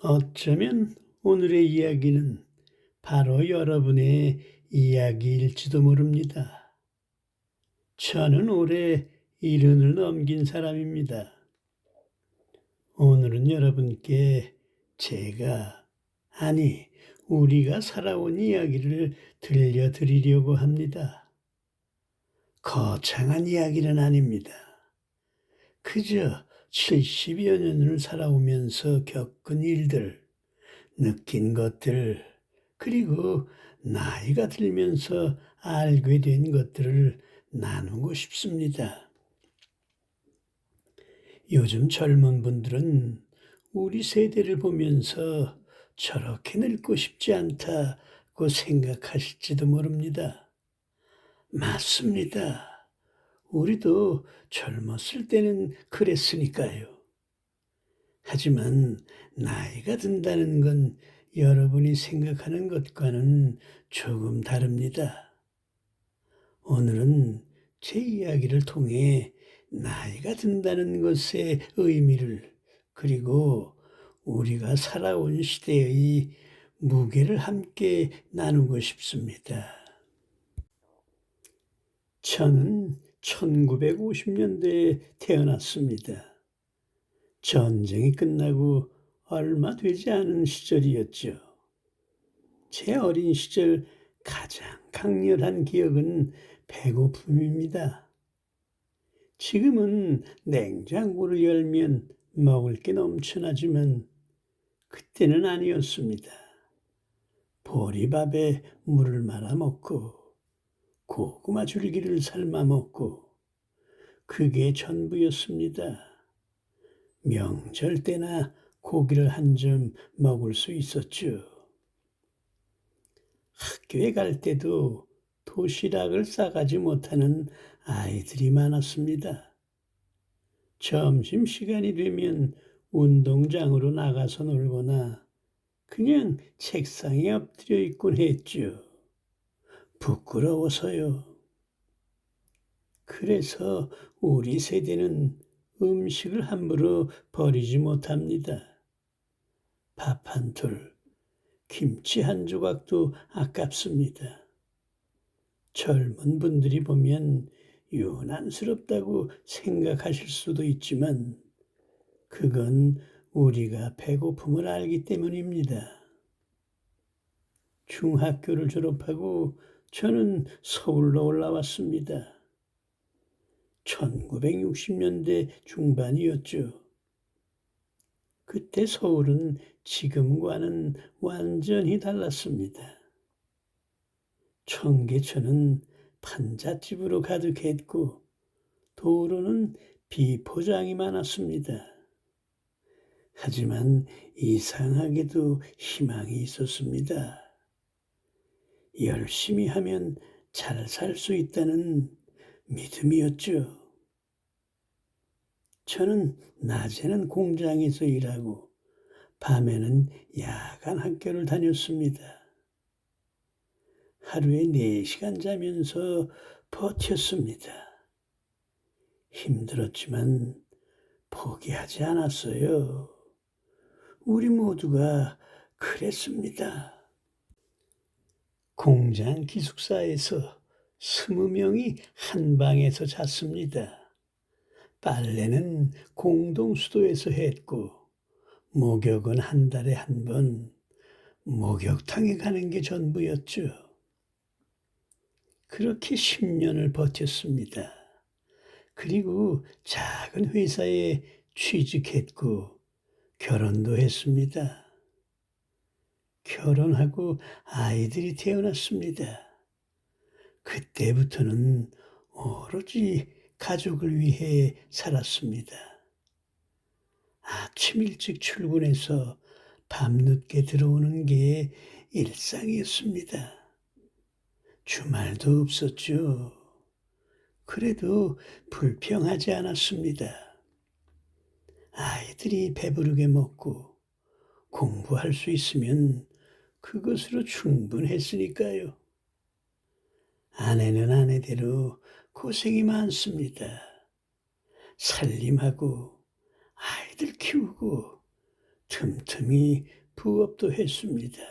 어쩌면 오늘의 이야기는 바로 여러분의 이야기일지도 모릅니다. 저는 올해 70을 넘긴 사람입니다. 오늘은 여러분께 우리가 살아온 이야기를 들려드리려고 합니다. 거창한 이야기는 아닙니다. 그저 70여 년을 살아오면서 겪은 일들, 느낀 것들, 그리고 나이가 들면서 알게 된 것들을 나누고 싶습니다. 요즘 젊은 분들은 우리 세대를 보면서 저렇게 늙고 싶지 않다고 생각하실지도 모릅니다. 맞습니다. 우리도 젊었을 때는 그랬으니까요. 하지만 나이가 든다는 건 여러분이 생각하는 것과는 조금 다릅니다. 오늘은 제 이야기를 통해 나이가 든다는 것의 의미를, 그리고 우리가 살아온 시대의 무게를 함께 나누고 싶습니다. 저는 1950년대에 태어났습니다. 전쟁이 끝나고 얼마 되지 않은 시절이었죠. 제 어린 시절 가장 강렬한 기억은 배고픔입니다. 지금은 냉장고를 열면 먹을 게 넘쳐나지만 그때는 아니었습니다. 보리밥에 물을 말아 먹고 고구마 줄기를 삶아 먹고 그게 전부였습니다. 명절 때나 고기를 한 점 먹을 수 있었죠. 학교에 갈 때도 도시락을 싸가지 못하는 아이들이 많았습니다. 점심시간이 되면 운동장으로 나가서 놀거나 그냥 책상에 엎드려 있곤 했죠. 부끄러워서요. 그래서 우리 세대는 음식을 함부로 버리지 못합니다. 밥 한 톨, 김치 한 조각도 아깝습니다. 젊은 분들이 보면 유난스럽다고 생각하실 수도 있지만 그건 우리가 배고픔을 알기 때문입니다. 중학교를 졸업하고 저는 서울로 올라왔습니다. 1960년대 중반이었죠. 그때 서울은 지금과는 완전히 달랐습니다. 청계천은 판잣집으로 가득했고 도로는 비포장이 많았습니다. 하지만 이상하게도 희망이 있었습니다. 열심히 하면 잘 살 수 있다는 믿음이었죠. 저는 낮에는 공장에서 일하고 밤에는 야간 학교를 다녔습니다. 하루에 4시간 자면서 버텼습니다. 힘들었지만 포기하지 않았어요. 우리 모두가 그랬습니다. 공장 기숙사에서 20명이 한 방에서 잤습니다. 빨래는 공동수도에서 했고 목욕은 한 달에 한 번 목욕탕에 가는 게 전부였죠. 그렇게 10년을 버텼습니다. 그리고 작은 회사에 취직했고 결혼도 했습니다. 결혼하고 아이들이 태어났습니다. 그때부터는 오로지 가족을 위해 살았습니다. 아침 일찍 출근해서 밤늦게 들어오는 게 일상이었습니다. 주말도 없었죠. 그래도 불평하지 않았습니다. 아이들이 배부르게 먹고 공부할 수 있으면 그것으로 충분했으니까요. 아내는 아내대로 고생이 많습니다. 살림하고 아이들 키우고 틈틈이 부업도 했습니다.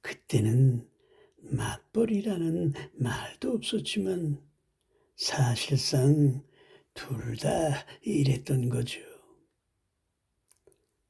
그때는 맞벌이라는 말도 없었지만 사실상 둘 다 일했던 거죠.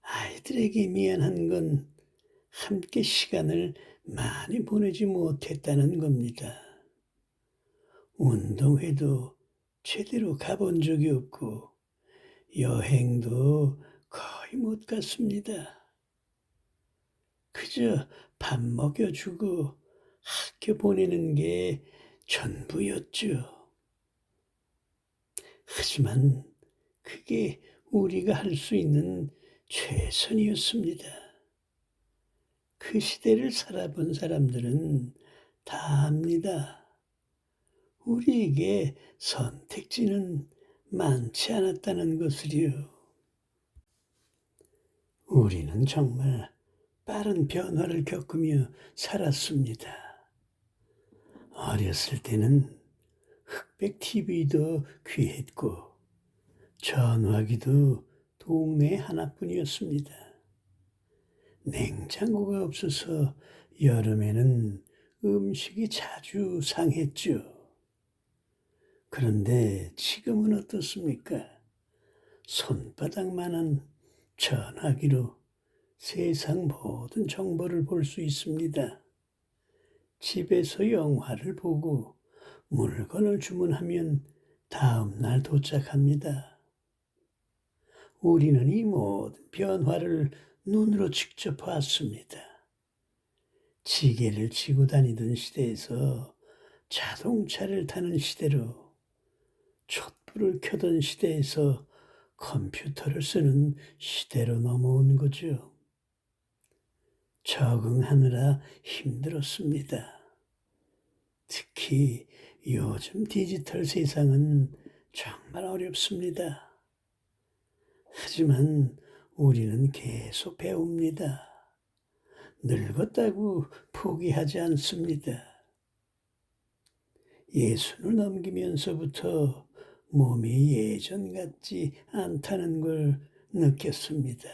아이들에게 미안한 건 함께 시간을 많이 보내지 못했다는 겁니다. 운동회도 제대로 가본 적이 없고 여행도 거의 못 갔습니다. 그저 밥 먹여주고 학교 보내는 게 전부였죠. 하지만 그게 우리가 할 수 있는 최선이었습니다. 그 시대를 살아본 사람들은 다 압니다. 우리에게 선택지는 많지 않았다는 것을요. 우리는 정말 빠른 변화를 겪으며 살았습니다. 어렸을 때는 흑백 TV도 귀했고 전화기도 동네 하나뿐이었습니다. 냉장고가 없어서 여름에는 음식이 자주 상했죠. 그런데 지금은 어떻습니까? 손바닥만한 전화기로 세상 모든 정보를 볼 수 있습니다. 집에서 영화를 보고 물건을 주문하면 다음 날 도착합니다. 우리는 이 모든 변화를 눈으로 직접 봤습니다. 지게를 지고 다니던 시대에서 자동차를 타는 시대로, 촛불을 켜던 시대에서 컴퓨터를 쓰는 시대로 넘어온 거죠. 적응하느라 힘들었습니다. 특히 요즘 디지털 세상은 정말 어렵습니다. 하지만 우리는 계속 배웁니다. 늙었다고 포기하지 않습니다. 예순을 넘기면서부터 몸이 예전 같지 않다는 걸 느꼈습니다.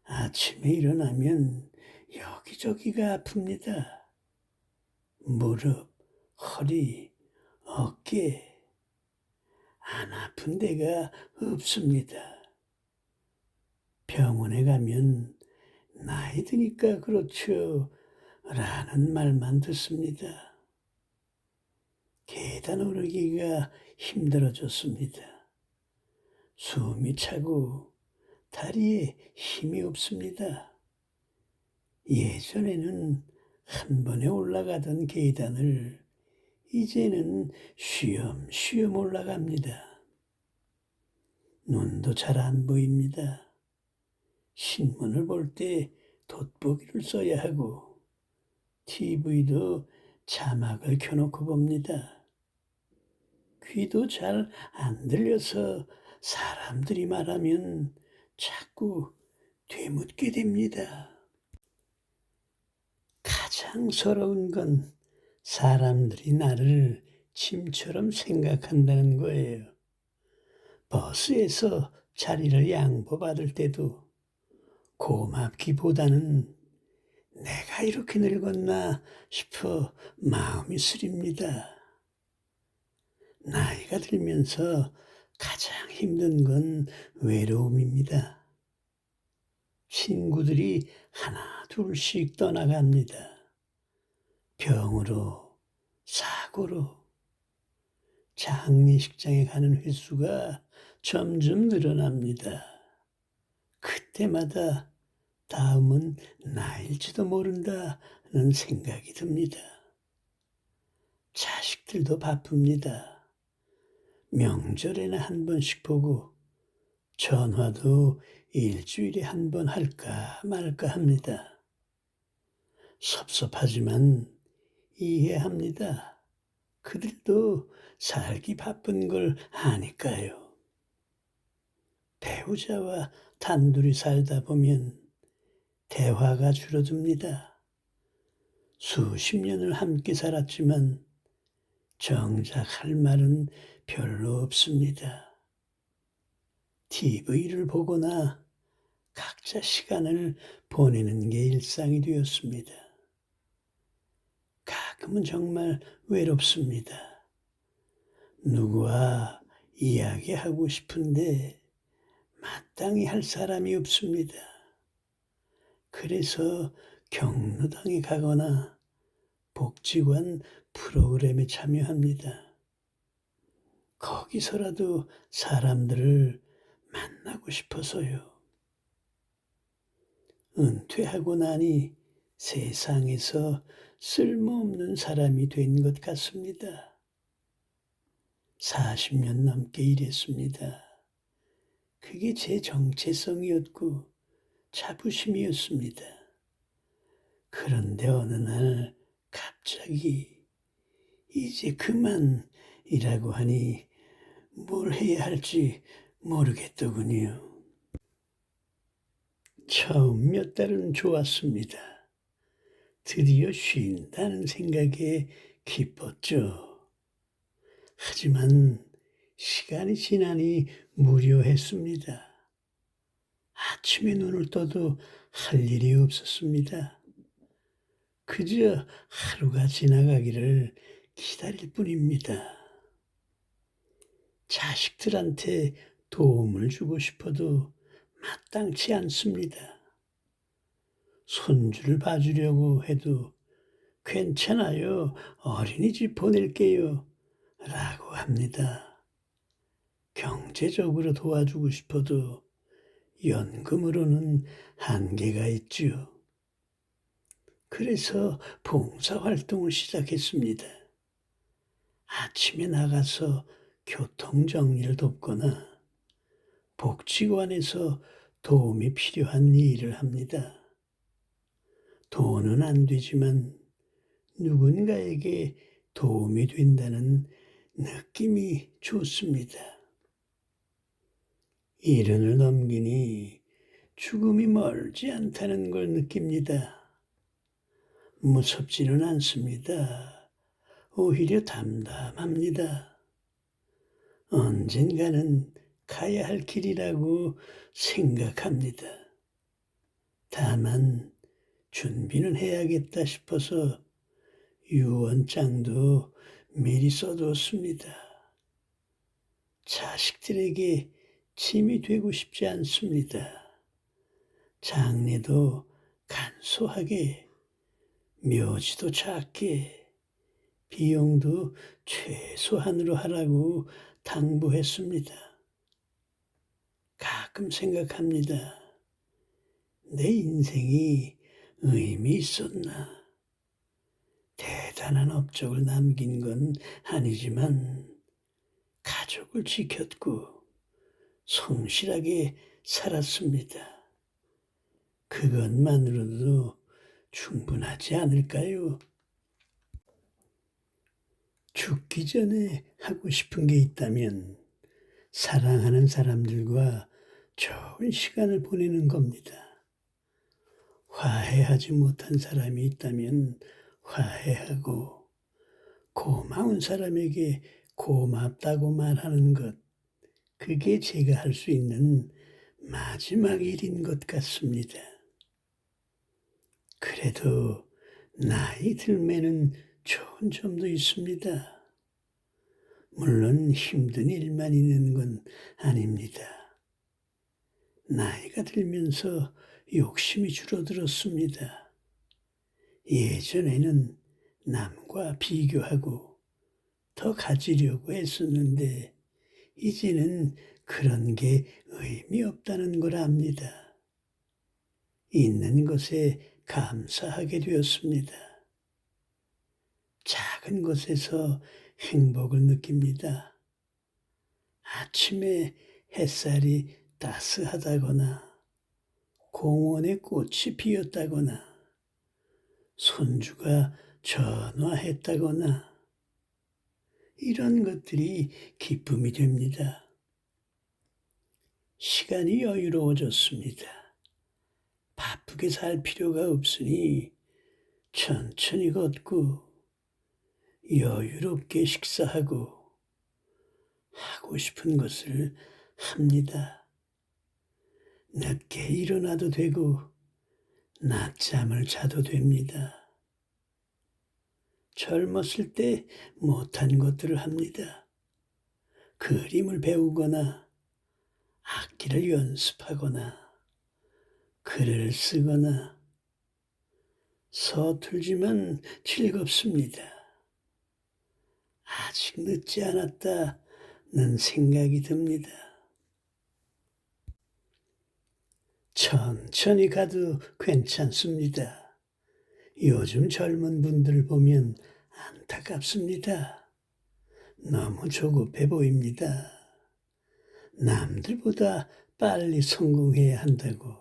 아침에 일어나면 여기저기가 아픕니다. 무릎, 허리, 어깨, 안 아픈 데가 없습니다. 병원에 가면 나이 드니까 그렇죠 라는 말만 듣습니다. 계단 오르기가 힘들어졌습니다. 숨이 차고 다리에 힘이 없습니다. 예전에는 한 번에 올라가던 계단을 이제는 쉬엄쉬엄 올라갑니다. 눈도 잘 안 보입니다. 신문을 볼 때 돋보기를 써야 하고 TV도 자막을 켜놓고 봅니다. 귀도 잘 안 들려서 사람들이 말하면 자꾸 되묻게 됩니다. 가장 서러운 건 사람들이 나를 짐처럼 생각한다는 거예요. 버스에서 자리를 양보받을 때도 고맙기보다는 내가 이렇게 늙었나 싶어 마음이 쓰립니다. 나이가 들면서 가장 힘든 건 외로움입니다. 친구들이 하나 둘씩 떠나갑니다. 병으로, 사고로. 장례식장에 가는 횟수가 점점 늘어납니다. 그때마다 다음은 나일지도 모른다는 생각이 듭니다. 자식들도 바쁩니다. 명절에는 한 번씩 보고 전화도 일주일에 한 번 할까 말까 합니다. 섭섭하지만 이해합니다. 그들도 살기 바쁜 걸 아니까요. 배우자와 단둘이 살다 보면 대화가 줄어듭니다. 수십 년을 함께 살았지만 정작 할 말은 별로 없습니다. TV를 보거나 각자 시간을 보내는 게 일상이 되었습니다. 가끔은 정말 외롭습니다. 누구와 이야기하고 싶은데 마땅히 할 사람이 없습니다. 그래서 경로당에 가거나 복지관 프로그램에 참여합니다. 거기서라도 사람들을 만나고 싶어서요. 은퇴하고 나니 세상에서 쓸모없는 사람이 된 것 같습니다. 40년 넘게 일했습니다. 그게 제 정체성이었고 자부심이었습니다. 그런데 어느 날 갑자기 이제 그만이라고 하니 뭘 해야 할지 모르겠더군요. 처음 몇 달은 좋았습니다. 드디어 쉰다는 생각에 기뻤죠. 하지만 시간이 지나니 무료했습니다. 아침에 눈을 떠도 할 일이 없었습니다. 그저 하루가 지나가기를 기다릴 뿐입니다. 자식들한테 도움을 주고 싶어도 마땅치 않습니다. 손주를 봐주려고 해도 괜찮아요. 어린이집 보낼게요. 라고 합니다. 경제적으로 도와주고 싶어도 연금으로는 한계가 있지요. 그래서 봉사활동을 시작했습니다. 아침에 나가서 교통정리를 돕거나 복지관에서 도움이 필요한 일을 합니다. 돈은 안 되지만 누군가에게 도움이 된다는 느낌이 좋습니다. 70을 넘기니 죽음이 멀지 않다는 걸 느낍니다. 무섭지는 않습니다. 오히려 담담합니다. 언젠가는 가야 할 길이라고 생각합니다. 다만 준비는 해야겠다 싶어서 유언장도 미리 써두었습니다. 자식들에게 짐이 되고 싶지 않습니다. 장례도 간소하게, 묘지도 작게, 비용도 최소한으로 하라고 당부했습니다. 가끔 생각합니다. 내 인생이 의미 있었나? 대단한 업적을 남긴 건 아니지만 가족을 지켰고 성실하게 살았습니다. 그것만으로도 충분하지 않을까요? 죽기 전에 하고 싶은 게 있다면 사랑하는 사람들과 좋은 시간을 보내는 겁니다. 화해하지 못한 사람이 있다면 화해하고 고마운 사람에게 고맙다고 말하는 것, 그게 제가 할 수 있는 마지막 일인 것 같습니다. 그래도 나이 들면은 좋은 점도 있습니다. 물론 힘든 일만 있는 건 아닙니다. 나이가 들면서 욕심이 줄어들었습니다. 예전에는 남과 비교하고 더 가지려고 했었는데 이제는 그런 게 의미 없다는 걸 압니다. 있는 것에 감사하게 되었습니다. 작은 것에서 행복을 느낍니다. 아침에 햇살이 따스하다거나 공원에 꽃이 피었다거나 손주가 전화했다거나 이런 것들이 기쁨이 됩니다. 시간이 여유로워졌습니다. 바쁘게 살 필요가 없으니 천천히 걷고 여유롭게 식사하고 하고 싶은 것을 합니다. 늦게 일어나도 되고 낮잠을 자도 됩니다. 젊었을 때 못한 것들을 합니다. 그림을 배우거나 악기를 연습하거나 글을 쓰거나 서툴지만 즐겁습니다. 아직 늦지 않았다는 생각이 듭니다. 천천히 가도 괜찮습니다. 요즘 젊은 분들 보면 안타깝습니다. 너무 조급해 보입니다. 남들보다 빨리 성공해야 한다고,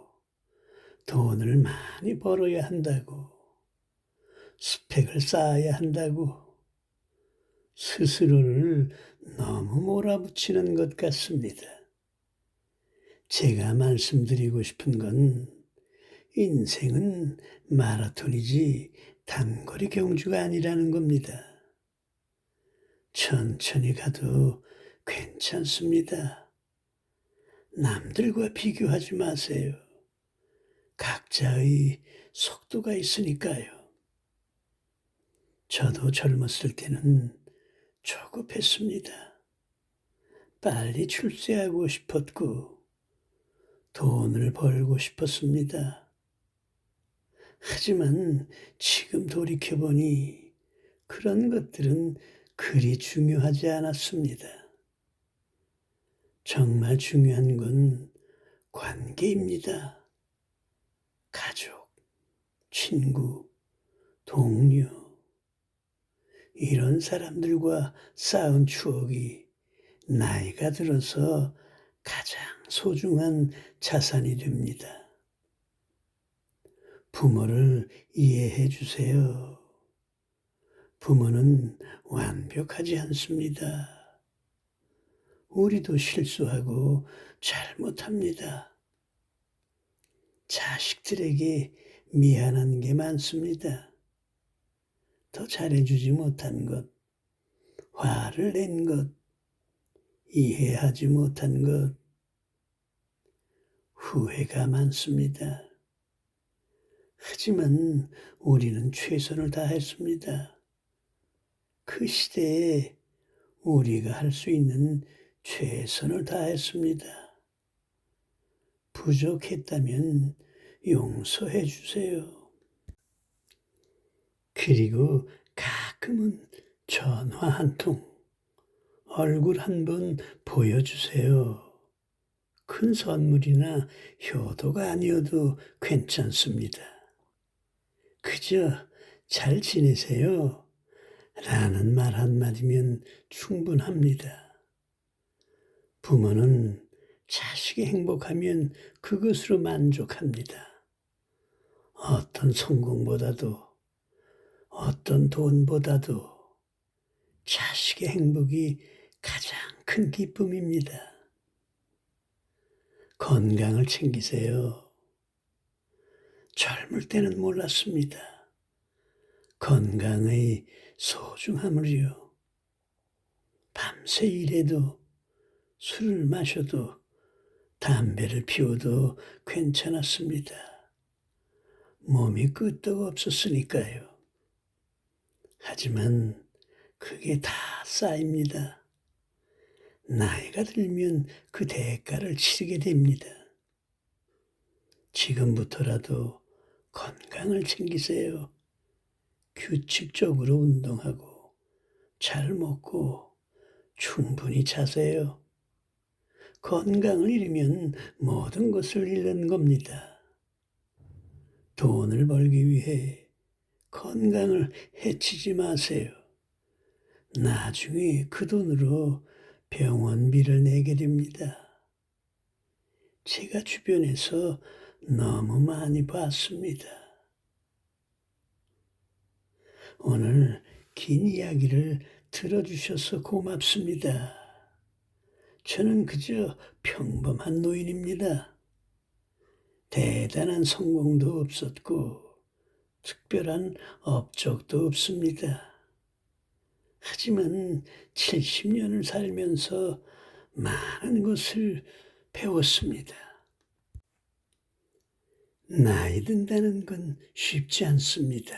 돈을 많이 벌어야 한다고, 스펙을 쌓아야 한다고, 스스로를 너무 몰아붙이는 것 같습니다. 제가 말씀드리고 싶은 건 인생은 마라톤이지 단거리 경주가 아니라는 겁니다. 천천히 가도 괜찮습니다. 남들과 비교하지 마세요. 각자의 속도가 있으니까요. 저도 젊었을 때는 조급했습니다. 빨리 출세하고 싶었고 돈을 벌고 싶었습니다. 하지만 지금 돌이켜보니 그런 것들은 그리 중요하지 않았습니다. 정말 중요한 건 관계입니다. 가족, 친구, 동료, 이런 사람들과 쌓은 추억이 나이가 들어서 가장 소중한 자산이 됩니다. 부모를 이해해 주세요. 부모는 완벽하지 않습니다. 우리도 실수하고 잘못합니다. 자식들에게 미안한 게 많습니다. 더 잘해주지 못한 것, 화를 낸 것, 이해하지 못한 것, 후회가 많습니다. 하지만 우리는 최선을 다했습니다. 그 시대에 우리가 할 수 있는 최선을 다했습니다. 부족했다면 용서해 주세요. 그리고 가끔은 전화 한 통, 얼굴 한번 보여주세요. 큰 선물이나 효도가 아니어도 괜찮습니다. 그저 잘 지내세요 라는 말 한마디면 충분합니다. 부모는 자식이 행복하면 그것으로 만족합니다. 어떤 성공보다도, 어떤 돈보다도 자식의 행복이 가장 큰 기쁨입니다. 건강을 챙기세요. 젊을 때는 몰랐습니다. 건강의 소중함을요. 밤새 일해도, 술을 마셔도, 담배를 피워도 괜찮았습니다. 몸이 끄떡없었으니까요. 하지만 그게 다 쌓입니다. 나이가 들면 그 대가를 치르게 됩니다. 지금부터라도 건강을 챙기세요. 규칙적으로 운동하고 잘 먹고 충분히 자세요. 건강을 잃으면 모든 것을 잃는 겁니다. 돈을 벌기 위해 건강을 해치지 마세요. 나중에 그 돈으로 병원비를 내게 됩니다. 제가 주변에서 너무 많이 봤습니다. 오늘 긴 이야기를 들어주셔서 고맙습니다. 저는 그저 평범한 노인입니다. 대단한 성공도 없었고 특별한 업적도 없습니다. 하지만 70년을 살면서 많은 것을 배웠습니다. 나이 든다는 건 쉽지 않습니다.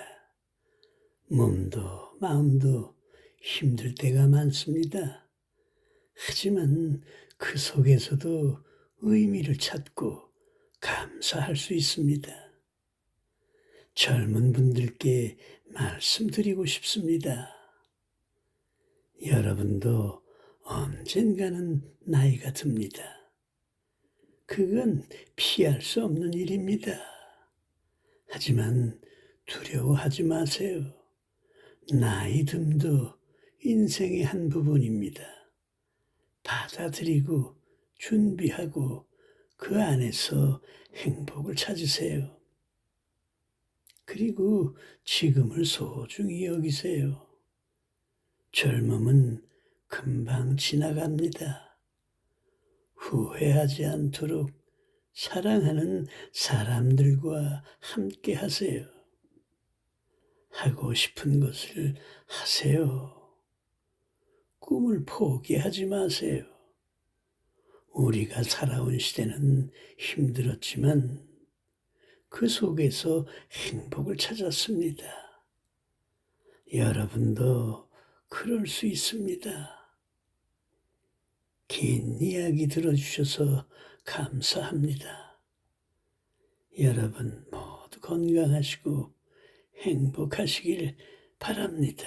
몸도 마음도 힘들 때가 많습니다. 하지만 그 속에서도 의미를 찾고 감사할 수 있습니다. 젊은 분들께 말씀드리고 싶습니다. 여러분도 언젠가는 나이가 듭니다. 그건 피할 수 없는 일입니다. 하지만 두려워하지 마세요. 나이 듦도 인생의 한 부분입니다. 받아들이고 준비하고 그 안에서 행복을 찾으세요. 그리고 지금을 소중히 여기세요. 젊음은 금방 지나갑니다. 후회하지 않도록 사랑하는 사람들과 함께 하세요. 하고 싶은 것을 하세요. 꿈을 포기하지 마세요. 우리가 살아온 시대는 힘들었지만 그 속에서 행복을 찾았습니다. 여러분도 그럴 수 있습니다. 긴 이야기 들어주셔서 감사합니다. 여러분 모두 건강하시고 행복하시길 바랍니다.